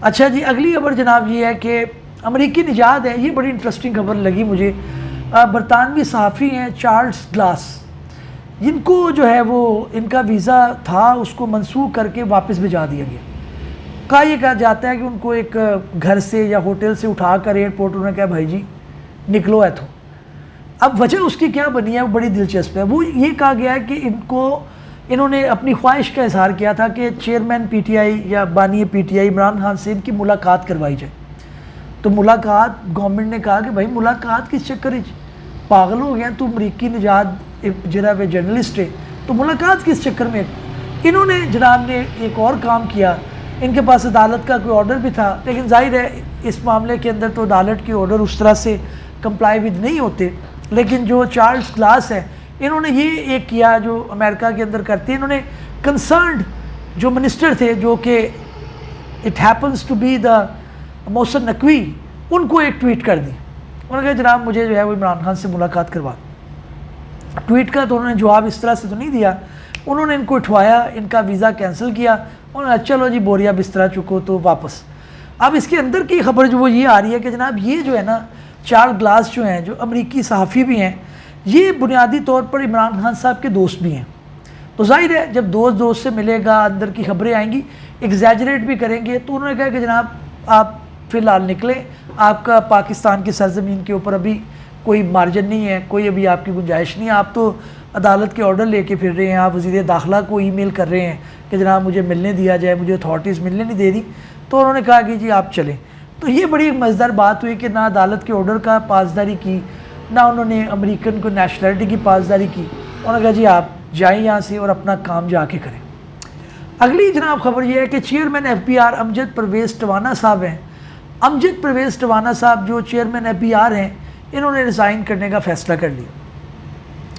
اچھا جی، اگلی خبر جناب یہ ہے کہ امریکی نژاد ہے، یہ بڑی انٹرسٹنگ خبر لگی مجھے۔ برطانوی صحافی ہیں چارلس گلاس، جن کو جو ہے وہ ان کا ویزا تھا اس کو منسوخ کر کے واپس بھیجا دیا گیا۔ یہ کہا جاتا ہے کہ ان کو ایک گھر سے یا ہوٹل سے اٹھا کر ایئرپورٹ انہوں نے کہا بھائی جی نکلو ایتھوں۔ اب وجہ اس کی کیا بنی ہے وہ بڑی دلچسپ ہے۔ وہ یہ کہا گیا ہے کہ انہوں نے اپنی خواہش کا اظہار کیا تھا کہ چیئرمین پی ٹی آئی یا بانی P T I Imran Khan سے ان کی ملاقات کروائی جائے۔ تو ملاقات گورنمنٹ نے کہا کہ بھائی ملاقات کس چکر ہے، پاگل ہو گیا تو امریکی نژاد جناب جرنلسٹ ہے تو ملاقات کس چکر میں۔ انہوں نے جناب نے ایک اور کام کیا، ان کے پاس عدالت کا کوئی آرڈر بھی تھا، لیکن ظاہر ہے اس معاملے کے اندر تو عدالت کے آرڈر اس طرح سے کمپلائی ود نہیں ہوتے، لیکن جو چارلس گلاس ہے انہوں نے یہ ایک کیا جو امریکہ کے اندر کرتے ہیں۔ انہوں نے کنسرنڈ جو منسٹر تھے جو کہ it happens to be the Mohsin Naqvi, ان کو ایک ٹویٹ کر دی۔ انہوں نے کہا جناب مجھے جو ہے وہ عمران خان سے ملاقات کروا دیں۔ ٹویٹ کا تو انہوں نے جواب اس طرح سے تو نہیں دیا، انہوں نے ان کو اٹھوایا، ان کا ویزا کینسل کیا، انہوں نے چلو جی بوریا بسترا چکو تو واپس۔ اب اس کے اندر کی خبر جو وہ یہ آ رہی ہے کہ جناب یہ جو ہے نا چارلس گلاس جو ہیں جو امریکی صحافی بھی ہیں، یہ بنیادی طور پر عمران خان صاحب کے دوست بھی ہیں۔ تو ظاہر ہے جب دوست سے ملے گا اندر کی خبریں آئیں گی، ایگزیجریٹ بھی کریں گے، تو انہوں نے کہا کہ جناب آپ فی الحال نکلیں، آپ کا پاکستان کی سرزمین کے اوپر ابھی کوئی مارجن نہیں ہے، کوئی ابھی آپ کی گنجائش نہیں ہے، آپ تو عدالت کے آرڈر لے کے پھر رہے ہیں، آپ وزیر داخلہ کو ای میل کر رہے ہیں کہ جناب مجھے ملنے دیا جائے، مجھے اتھارٹیز ملنے نہیں دے رہی۔ تو انہوں نے کہا کہ جی آپ چلیں۔ تو یہ بڑی مزیدار بات ہوئی کہ نہ عدالت کے آرڈر کا پاسداری کی، نہ انہوں نے امریکن کو نیشنلٹی کی پاسداری کی، انہوں نے کہا جی آپ جائیں یہاں سے اور اپنا کام جا کے کریں۔ اگلی جناب خبر یہ ہے کہ چیئرمین ایف بی آر امجد پرویز ٹوانا صاحب ہیں۔ امجد پرویز ٹوانا صاحب جو چیئرمین ایف بی آر ہیں، انہوں نے ریزائن کرنے کا فیصلہ کر لیا۔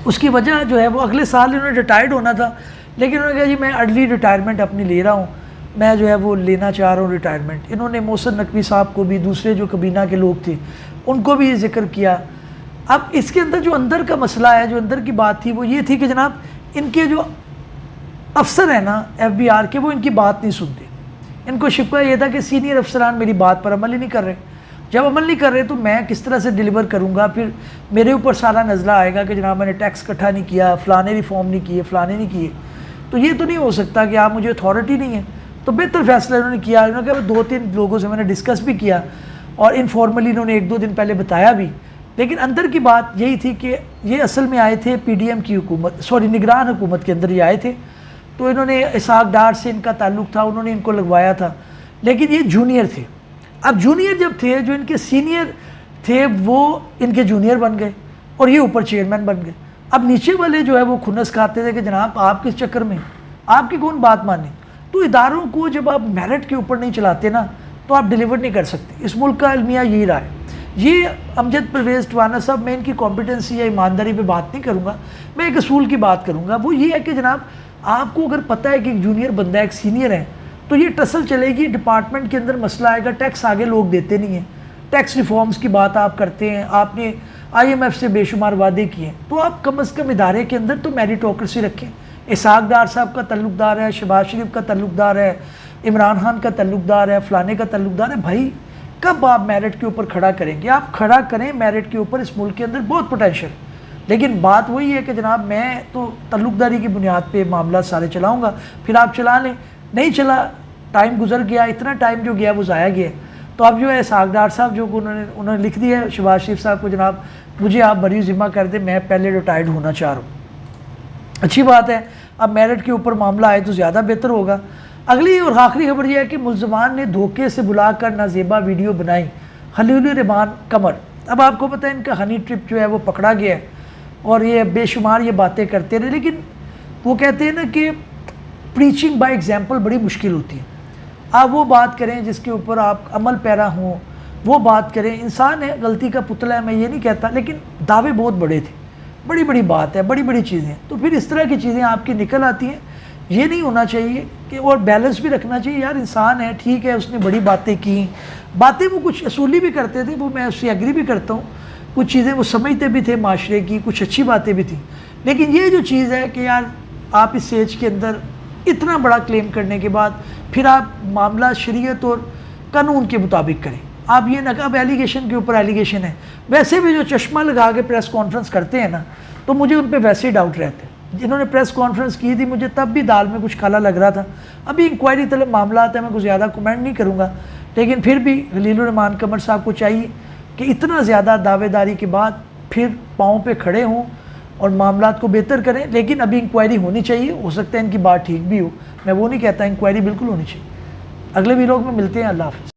اس کی وجہ جو ہے وہ اگلے سال انہوں نے ریٹائرڈ ہونا تھا، لیکن انہوں نے کہا جی میں ارلی ریٹائرمنٹ اپنی لے رہا ہوں، میں جو ہے وہ لینا چاہ رہا ہوں ریٹائرمنٹ۔ انہوں نے محسن نقوی صاحب کو بھی، دوسرے جو کابینہ کے لوگ تھے ان کو بھی ذکر کیا۔ اب اس کے اندر جو اندر کا مسئلہ ہے، جو اندر کی بات تھی وہ یہ تھی کہ جناب ان کے جو افسر ہیں نا ایف بی آر کے، وہ ان کی بات نہیں سنتے۔ ان کو شکوہ یہ تھا کہ سینئر افسران میری بات پر عمل ہی نہیں کر رہے، جب عمل نہیں کر رہے تو میں کس طرح سے ڈیلیور کروں گا، پھر میرے اوپر سارا نزلہ آئے گا کہ جناب میں نے ٹیکس اکٹھا نہیں کیا، فلانے ریفارم نہیں کیے، فلانے نہیں کیے۔ تو یہ تو نہیں ہو سکتا کہ آپ مجھے اتھارٹی نہیں ہے۔ تو بہتر فیصلہ انہوں نے کیا، انہوں نے کہا 2-3 لوگوں سے میں نے ڈسکس بھی کیا اور انفارملی انہوں نے 1-2 دن پہلے بتایا بھی، لیکن اندر کی بات یہی تھی کہ یہ اصل میں آئے تھے پی ڈی ایم کی حکومت، نگران حکومت کے اندر یہ آئے تھے، تو انہوں نے اسحاق ڈار سے ان کا تعلق تھا، انہوں نے ان کو لگوایا تھا، لیکن یہ جونیئر تھے۔ اب جونیئر جب تھے، جو ان کے سینئر تھے وہ ان کے جونیئر بن گئے اور یہ اوپر چیئرمین بن گئے۔ اب نیچے والے جو ہے وہ کھنس کھاتے تھے کہ جناب آپ کس چکر میں، آپ کی کون بات مانی۔ تو اداروں کو جب آپ میرٹ کے اوپر نہیں چلاتے نا تو آپ ڈیلیور نہیں کر سکتے۔ اس ملک کا المیہ یہی رہا ہے۔ یہ امجد پرویز ٹوانا صاحب، میں ان کی کمپیٹنسی یا ایمانداری پہ بات نہیں کروں گا، میں ایک اصول کی بات کروں گا، وہ یہ ہے کہ جناب آپ کو اگر پتہ ہے کہ ایک جونیئر بندہ ہے، ایک سینئر ہے، تو یہ ٹسل چلے گی، ڈپارٹمنٹ کے اندر مسئلہ آئے گا، ٹیکس آگے لوگ دیتے نہیں ہیں، ٹیکس ریفارمز کی بات آپ کرتے ہیں، آپ نے آئی ایم ایف سے بے شمار وعدے کیے ہیں، تو آپ کم از کم ادارے کے اندر تو میریٹوکریسی رکھیں۔ اسحاق ڈار صاحب کا تعلق دار ہے، شہباز شریف کا تعلق دار ہے، عمران خان کا تعلق دار ہے، فلانے کا تعلق دار ہے، بھائی کب آپ میرٹ کے اوپر کھڑا کریں گے؟ آپ کھڑا کریں میرٹ کے اوپر، اس ملک کے اندر بہت پوٹینشیل، لیکن بات وہی ہے کہ جناب میں تو تعلق داری کی بنیاد پہ معاملات سارے چلاؤں گا، پھر آپ چلا لیں، نہیں چلا، ٹائم گزر گیا، اتنا ٹائم جو گیا وہ ضائع گیا۔ تو اب جو ہے اسحاق ڈار صاحب جو انہوں نے لکھ دیا ہے شہباز شریف صاحب کو، جناب مجھے آپ بری ذمہ کر دیں، میں پہلے ریٹائرڈ ہونا چاہ رہا ہوں۔ اچھی بات ہے، اب میرٹ کے اوپر معاملہ آئے تو زیادہ بہتر ہوگا۔ اگلی اور آخری خبر یہ ہے کہ ملزمان نے دھوکے سے بلا کر نازیبا ویڈیو بنائی، خلیل الرحمان قمر۔ اب آپ کو پتہ ہے ان کا ہنی ٹرپ جو ہے وہ پکڑا گیا ہے اور یہ بے شمار یہ باتیں کرتے رہے، لیکن وہ کہتے ہیں نا کہ پریچنگ بائی ایگزامپل بڑی مشکل ہوتی ہے۔ آپ وہ بات کریں جس کے اوپر آپ عمل پیرا ہوں، وہ بات کریں۔ انسان ہے، غلطی کا پتلا ہے، میں یہ نہیں کہتا، لیکن دعوے بہت بڑے تھے، بڑی بڑی بات ہے، بڑی بڑی چیزیں، تو پھر اس طرح کی چیزیں آپ کی نکل آتی ہیں۔ یہ نہیں ہونا چاہیے کہ، اور بیلنس بھی رکھنا چاہیے، یار انسان ہے، ٹھیک ہے اس نے بڑی باتیں کی، باتیں وہ کچھ اصولی بھی کرتے تھے، وہ میں اس سے ایگری بھی کرتا ہوں، کچھ چیزیں وہ سمجھتے بھی تھے معاشرے کی، کچھ اچھی باتیں بھی تھیں، لیکن یہ جو چیز ہے کہ یار آپ اس ایج کے اندر اتنا بڑا کلیم کرنے کے بعد پھر آپ معاملہ شریعت اور قانون کے مطابق کریں. آپ یہ نہ کہ اب ایلیگیشن کے اوپر ایلیگیشن ہے. ویسے بھی جو چشمہ لگا کے پریس کانفرنس کرتے ہیں نا تو مجھے ان پہ ویسے ہی ڈاؤٹ رہتے ہیں. جنہوں نے پریس کانفرنس کی تھی مجھے تب بھی دال میں کچھ کالا لگ رہا تھا. ابھی انکوائری طلب معاملات ہیں, میں کچھ زیادہ کمنٹ نہیں کروں گا, لیکن پھر بھی خلیل الرحمان قمر صاحب کو چاہیے کہ اتنا زیادہ دعوے داری کے بعد پھر پاؤں پہ کھڑے ہوں اور معاملات کو بہتر کریں. لیکن ابھی انکوائری ہونی چاہیے, ہو سکتا ہے ان کی بات ٹھیک بھی ہو, میں وہ نہیں کہتا, انکوائری بالکل ہونی چاہیے. اگلے ویلاگ میں ملتے ہیں. اللہ حافظ.